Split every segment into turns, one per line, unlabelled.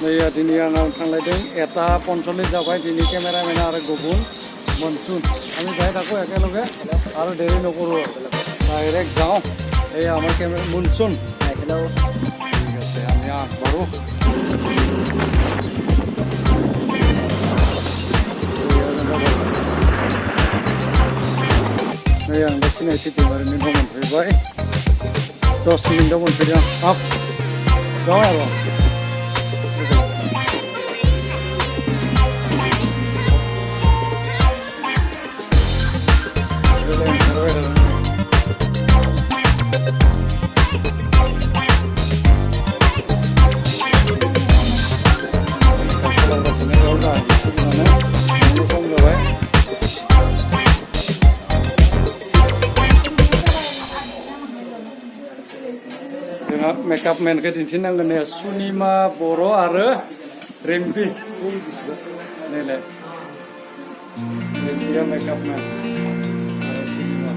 नै दिनै आं थांलायदों 1:45 जाबाय दिनै केमेरामेन आरो गुबुन মনসুন আমি যাই থাকো একেলগে আৰু দেৰি নকৰো ডাইৰেক্ট যাওঁ এই আমাৰ কেমেৰা মনসুন হেল্ল ঠিক আছে আমি আগবাঢ়ো नै आं दा सिनायथि दैमारिनि न' मोनफैबाय 10 मिनिटाव मोनफैदों हाब जाओ आरो मेकअप मैन के दिन्थिनांगोन ने सुनिमा बरो आरो रिम्पि नैलाय रिम्पिया मेकअप मैन आरो सुनिमा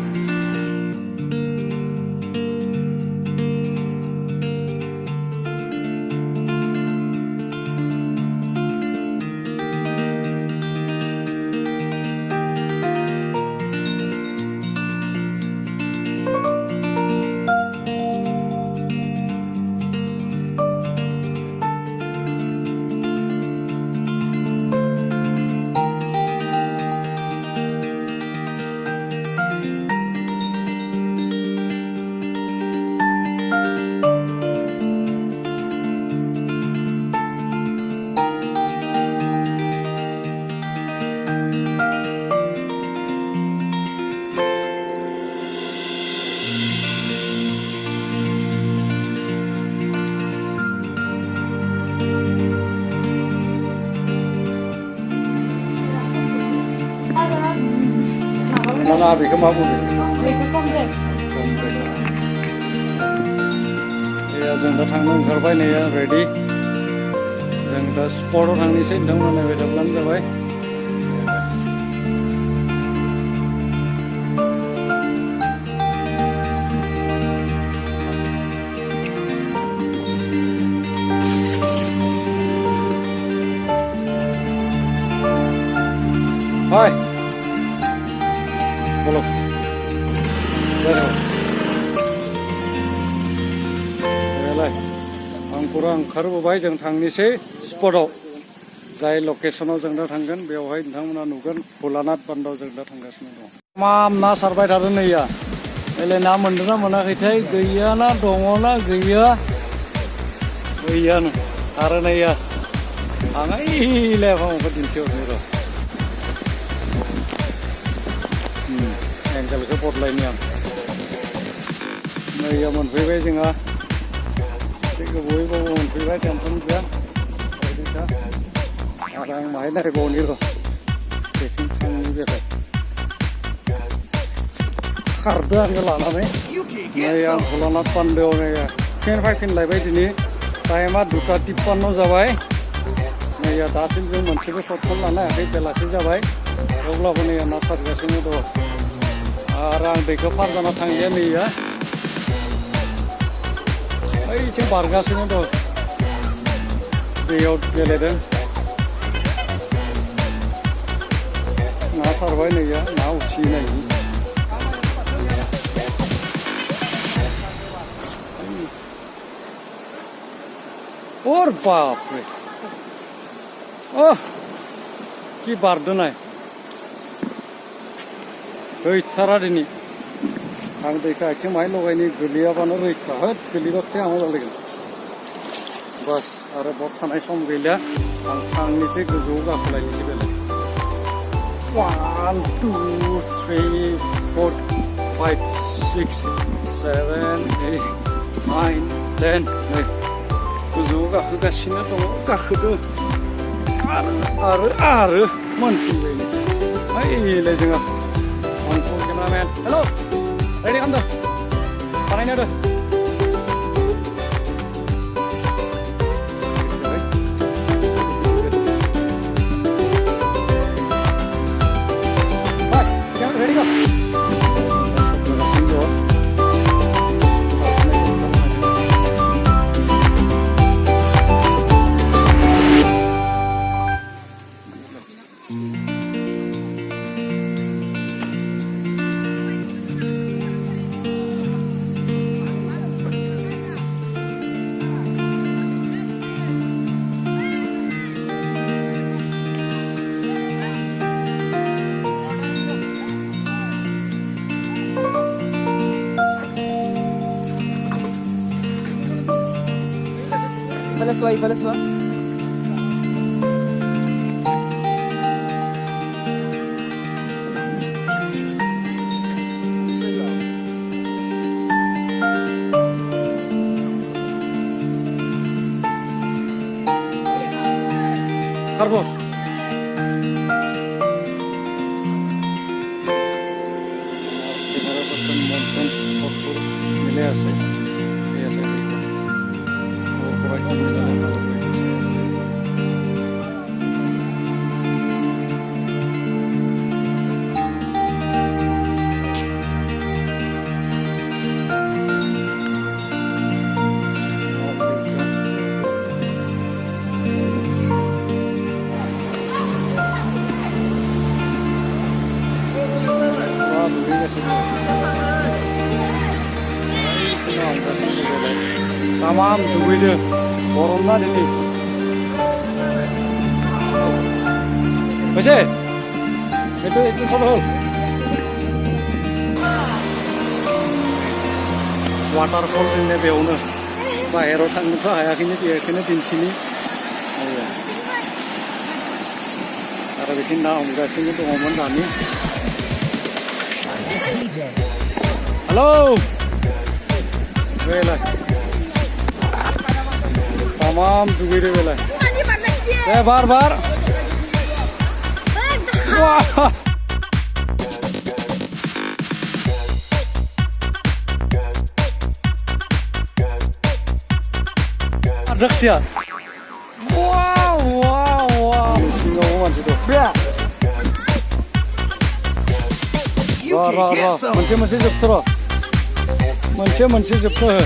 Mana begitu mau buat? Begitu komplek. Ya, जों दा थांनो ओंखारबाय नै रेडि जों दा स्पटआव थांनोसै नोंथांमोना नायबाय थाब्लानो जाबाय Hai Bolo Belai ANKUR ओंखारबोबाय जों थांनोसै स्पटआव जाय लकेशनाव जों दा थांगोन बेवहाय नोंथांमोना नुगोन भलानाथ बान्दोआव जों दा थांगासिनो दं माम ना सारबाय थादों नैया एले ना मोनदोंना मोनाखैथाय गैयाना दङना गैया गैयानो आरो नैया आङैले फामखौ दिन्थिहरनो र' एंगेलखौ बदलायनि आं नैया मोनफैबाय जोंहा एसे गोबावैबाबो मोनफैबाय टेनसन गैया आरो आं माहाय नायबावनि र' बेथिं थांनि बेखाय खारदो आङो लानानै नै आं भलानाथ बान्दोआव नै फिन फैफिनलायबाय दिनै टाइमा 2:53 जाबाय नैया दासिम जों मोनसेबो शटखौनो लानो हायाखै बेलासि जाबाय अब्लाबो नैया ना सारगासिनो दं आरो आं दैखौ पार जाना थांलिया नैया ओइथिं बारगासिनो दं दैयाव गेलेदों ना सारबाय नैया ना उथिनायनि और बाप रे कि बारदों नाय गैथारा दिनै आं दैखौ आथिं माहाय लगायनि गोलैयाबानो रैखा होद गोलैबाथाय आं जालायगोन बास आरो बट थानाय सम गैला आं थांनोसै गोजौआव गाखोलायनोसै बेलाय 1 2 3 4 5 6 7 8 9 10 नै गोजौआव गाखोगासिनो दङ गाखोदो आरो मोनफिनबाय ओइलाय जोंहा ANKUR cameraman hello ready खालामदो बानायनो होदो ready go
চোৱা ইফালে চোৱা
Carbon. Monsoon short mile ase. Ei ase. Porai kami jalan kalau tamam duwide boronna dini bese itu solo waterfall ini beawno baheराव थांनोथ' हायाखैनो बेखौनो दिन्थिनि आरो बिथिं ना हमगासिनो दङमोन दानि हेलौ बेलाय tamam duwide बेलाय दे बार wah Adaksia. Wow. Singaw man situ. Manche jeptro. Manche jeptro.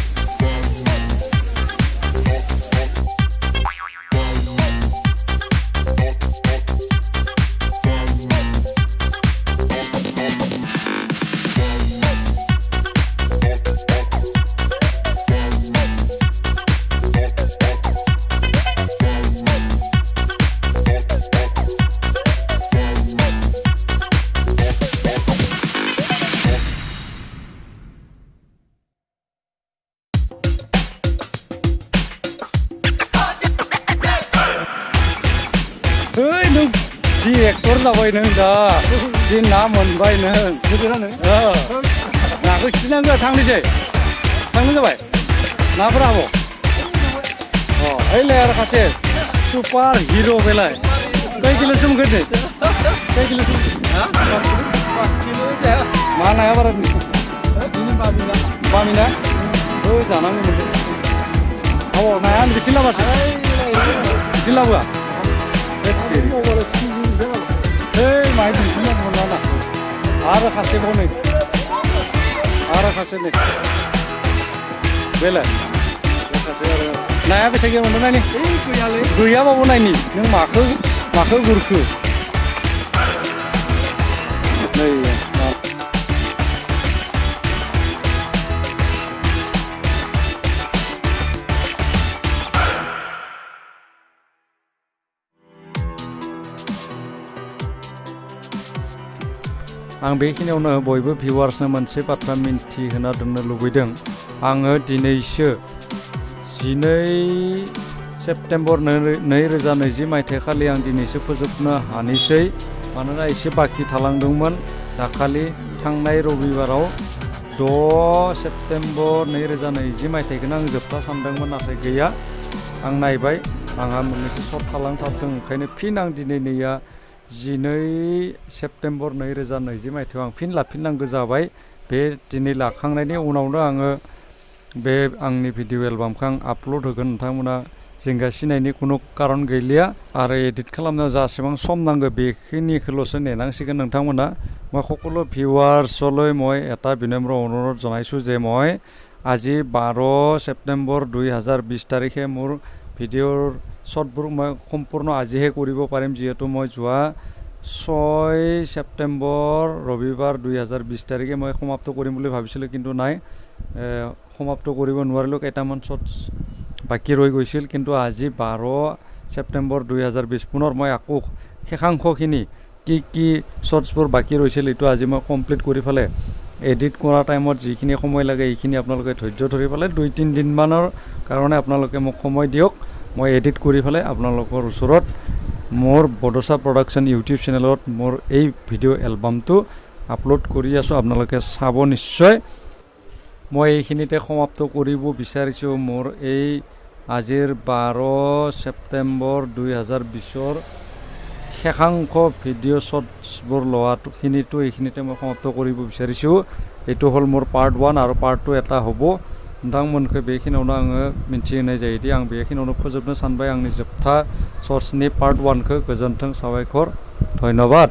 Ekor जाबाय नों दा जि ना मोनबाय नों नाखौ खिनांगौ थांनोसै थांनो जाबाय नाफोरा हाबो ओइलाय आरो खासे सुपार हिरो बेलाय कय किल'सो मोनगोन दे कय किल'सो 5 किल' जाया मा नाया बारा दिनै बामिना जानांगौ मोनदों नाया बिथिं लाबासो बिथिं लाबोआ Hey, main di sini mana? Ada kasih bonek, ada kasih nih. Bela, naya bisa gimana mana nih? Gaya apa mana ini? Yang makan gurku. Nih. आं बेखिनियावनो बयबो भिउवार्सनो मोनसे बाथ्रा मिन्थिहोना दोननो लुबैदों आङो दिनैसो 12 सेप्तेम्बर 2020 मायथाइखालि आं दिनैसो फोजोबनो हानिसै मानोना एसे बाखि थालांदोंमोन दाखालि थांनाय रबिबाराव 6 सेप्तेम्बर 2020 मायथाइखौनो आं जोबथा सानदोंमोन नाथाय गैया आं नायबाय आंहा मोननैसो सर्ट थालांथारदों ओंखायनो फिन आं दिनै नैया 12 सेप्तेम्बर 2020 मायथाइयाव आं फिन लाफिननांगौ जाबाय बे दिनै लाखांनायनि उनावनो आङो बे आंनि भिडिअ एलबामखौ आं आपल'ड होगोन नोंथांमोना जिंगासिनायनि खुनु कारन गैलिया आरो एडिट खालामनायाव जासेबां सम नांगौ बेखिनिखौल'सो नेनांसिगोन नोंथांमोना মই সকলো ভিউৱাৰ্ছলৈ মই এটা বিনম্ৰ অনুৰোধ জনাইছোঁ যে মই আজি 12 সেপ্টেম্বৰ 2020 তাৰিখে মোৰ ভিডিঅ'ৰ শৰ্টবোৰ মই সম্পূৰ্ণ আজিহে কৰিব পাৰিম যেহেতু মই যোৱা 6 সেপ্টেম্বৰ ৰবিবাৰ 2020 তাৰিখে মই সমাপ্ত কৰিম বুলি ভাবিছিলোঁ কিন্তু নাই সমাপ্ত কৰিব নোৱাৰিলোঁ কেইটামান শৰ্টছ বাকি ৰৈ গৈছিল কিন্তু আজি 12 সেপ্টেম্বৰ 2020 পুনৰ মই আকৌ শেষাংশখিনি কি শৰ্টছবোৰ বাকি ৰৈছিল এটো আজি মই কমপ্লিট কৰি ফেলে এডিট কৰা টাইমত যিখিনি সময় লাগে এইখিনি আপোনালোকে ধৈৰ্য ধৰি ফেলে 2-3 দিন মানৰ কাৰণে আপোনালোকে মোক সময় দিয়ক মই এডিট কৰি ফেলাই আপোনালোকৰ ওচৰত মোৰ বডোসা প্ৰডাকশন ইউটিউব চেনেলত মোৰ এই ভিডিঅ' এলবামটো আপলোড কৰি আছো আপোনালোকে চাব নিশ্চয় মই এইখিনিতে সমাপ্ত কৰিব বিচাৰিছো মোৰ এই আজিৰ 12 ছেপ্টেম্বৰ 2020 শেষাংশ ভিডিঅ' শ্বটছবোৰ লোৱাটোখিনিতো এইখিনিতে মই সমাপ্ত কৰিব বিচাৰিছো এইটো হ'ল মোৰ পাৰ্ট 1 আৰু পাৰ্ট 2 এটা হ'ব नोंथांमोनखौ बेखिनियावनो आङो मिन्थिहोनाय जायोदि आं बेखिनियावनो फोजोबनो सानबाय आंनि जोबथा सर्सनि पार्ट 1 खौ गोजोन्थों साबायखर धन्यबाद